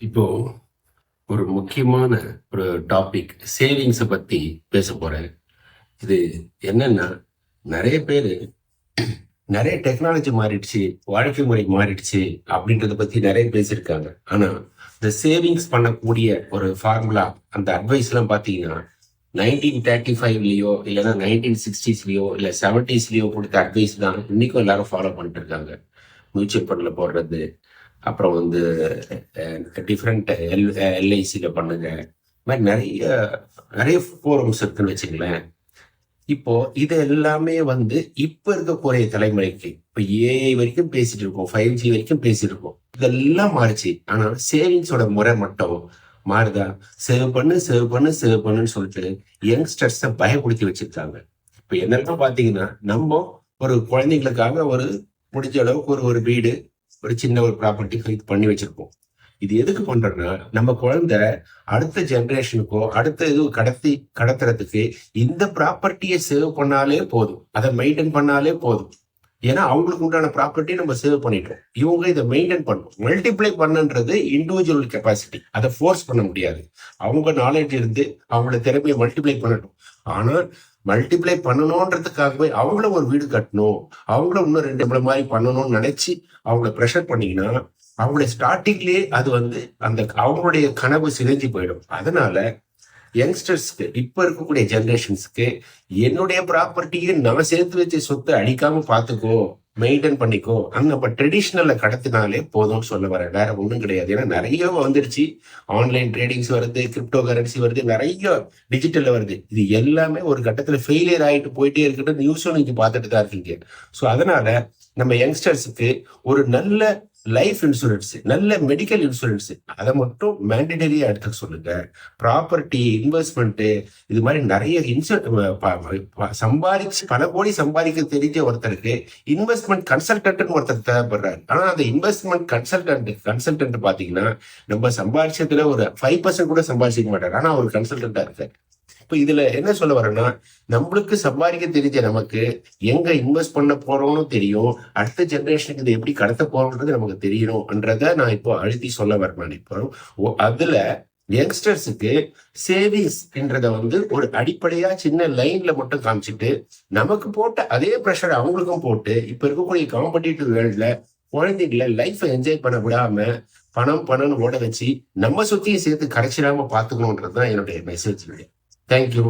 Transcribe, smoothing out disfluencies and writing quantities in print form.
இப்போ ஒரு முக்கியமான ஒரு டாபிக் சேவிங்ஸை பத்தி பேச போறேன். இது என்னன்னா, நிறைய பேரு நிறைய டெக்னாலஜி மாறிடுச்சு, வாழ்க்கை முறை மாறிடுச்சு அப்படின்றத பத்தி நிறைய பேசியிருக்காங்க. ஆனா இந்த சேவிங்ஸ் பண்ணக்கூடிய ஒரு ஃபார்முலா, அந்த அட்வைஸ் எல்லாம் பாத்தீங்கன்னா 1935லயோ இல்லைன்னா 1960ஸ்லயோ இல்ல 70ஸ்லயோ கொடுத்த அட்வைஸ் தான் இன்னைக்கும் எல்லாரும் ஃபாலோ பண்ணிட்டு இருக்காங்க. மியூச்சுவல் ஃபண்ட்ல போடுறது, அப்புறம் வந்து டிஃப்ரெண்ட் எல்ஐசியில பண்ணுங்க, இந்த மாதிரி நிறைய நிறைய ஃபோரம்ஸ் இருக்குன்னு வச்சுங்களேன். இப்போ இது எல்லாமே வந்து இப்ப இருக்கக்கூடிய தலைமுறைக்கு, இப்ப ஏஐ வரைக்கும் பேசிட்டு இருக்கோம், 5G வரைக்கும் பேசிட்டு இருக்கோம், இதெல்லாம் மாறுச்சு. ஆனா சேவிங்ஸோட முறை மட்டும் மாறுதா? சேவ் பண்ணு சேவ் பண்ணு சேவ் பண்ணுன்னு சொல்லிட்டு யங்ஸ்டர்ஸ பயப்படுத்தி வச்சிருக்காங்க. இப்ப என்னெல்லாம் பாத்தீங்கன்னா, நம்ம ஒரு குழந்தைங்களுக்காக ஒரு முடிஞ்ச அளவுக்கு ஒரு ஒரு வீடு, ஒரு சின்ன ஒரு ப்ராப்பர்ட்டி இது பண்ணி வச்சிருப்போம். இது எதுக்கு பண்றோம்னா, நம்ம குழந்தை அடுத்த ஜெனரேஷனுக்கோ அடுத்த இது கடத்துறதுக்கு இந்த ப்ராப்பர்ட்டியை சேவ் பண்ணாலே போதும், அதை மெயின்டைன் பண்ணாலே போதும். ஏன்னா அவங்களுக்கு உண்டான ப்ராப்பர்ட்டி நம்ம சேவ் பண்ணிட்டோம், இவங்க இதை மெயின்டைன் பண்ணணும். மல்டிப்ளை பண்ணுன்றது இண்டிவிஜுவல் கெப்பாசிட்டி, அதை ஃபோர்ஸ் பண்ண முடியாது. அவங்க நாலேஜ் இருந்து அவங்களோட திறமையை மல்டிப்ளை பண்ணட்டும். ஆனா மல்டிப்ளை பண்ணணும்ன்றதுக்காகவே அவங்கள ஒரு வீடு கட்டணும், அவங்கள இன்னும் ரெண்டு மாதிரி பண்ணணும்னு நினைச்சு அவங்கள ப்ரெஷர் பண்ணீங்கன்னா, அவங்களுடைய ஸ்டார்டிங்லயே அது வந்து அந்த அவங்களுடைய கனவு சிதைஞ்சு போயிடும். அதனால யங்ஸ்டர்ஸ்க்கு, இப்ப இருக்கக்கூடிய ஜெனரேஷன்ஸ்க்கு, என்னுடைய ப்ராப்பர்ட்டியை நான் சேர்த்து வச்ச சொத்தை அடிக்காம பாத்துக்கோ, மெயின்டைன் பண்ணிக்கோ, அங்க நம்ம ட்ரெடிஷ்னல்ல கடத்தினாலே போதும்னு சொல்ல வரேன். வேற ஒண்ணும் கிடையாது. ஏன்னா நிறைய வந்துருச்சு, ஆன்லைன் ட்ரேடிங்ஸ் வருது, கிரிப்டோ கரன்சி வருது, நிறைய டிஜிட்டல்ல வருது. இது எல்லாமே ஒரு கட்டத்துல ஃபெயிலியர் ஆகிட்டு போயிட்டே இருக்கிறது நியூஸும் நீங்க பார்த்துட்டு தான் இருக்கீங்க. ஸோ அதனால நம்ம யங்ஸ்டர்ஸுக்கு ஒரு நல்ல லைஃப் இன்சூரன்ஸ், நல்ல மெடிக்கல் இன்சூரன்ஸ், அதை மட்டும் மேண்டேட்டரியா எடுத்துக்க சொல்லுங்க. ப்ராப்பர்ட்டி, இன்வெஸ்ட்மெண்ட், இது மாதிரி நிறைய சம்பாதிச்சு பல கோடி சம்பாதிக்க தெரிஞ்ச ஒருத்தருக்கு இன்வெஸ்ட்மெண்ட் கன்சல்டன்ட் ஒருத்தர் தேவைப்படுறாரு. ஆனா அந்த இன்வெஸ்ட்மெண்ட் கன்சல்டன்ட் பாத்தீங்கன்னா, நம்ம சம்பாதிச்சதுல ஒரு 5% கூட சம்பாதிச்சிக்க மாட்டாரு, ஆனா அவர் கன்சல்டன்டா இருக்காரு. இப்ப இதுல என்ன சொல்ல வரேன்னா, நம்மளுக்கு சம்பாதிக்க தெரிஞ்ச நமக்கு எங்க இன்வெஸ்ட் பண்ண போறோம்னு தெரியும், அடுத்த ஜெனரேஷனுக்கு இது எப்படி கடத்த போறோம்ன்றது நமக்கு தெரியணும்ன்றத நான் இப்போ அழுத்தி சொல்ல வரேன். இப்போ அதுல யங்ஸ்டர்ஸுக்கு சேவிங்ஸ் என்றத வந்து ஒரு அடிப்படையா சின்ன லைன்ல மட்டும் காமிச்சிட்டு, நமக்கு போட்ட அதே ப்ரெஷர் அவங்களுக்கும் போட்டு, இப்ப இருக்கக்கூடிய காம்படிட்டிவ் வேர்ல்ட்ல குழந்தைகளை லைஃப் என்ஜாய் பண்ண விடாம பணம்னு ஓட வச்சு நம்ம சுத்தியும் சேர்த்து கரைச்சிடாம பாத்துக்கணும்ன்றதுதான் என்னுடைய மெசேஜ். தேங்க்யூ.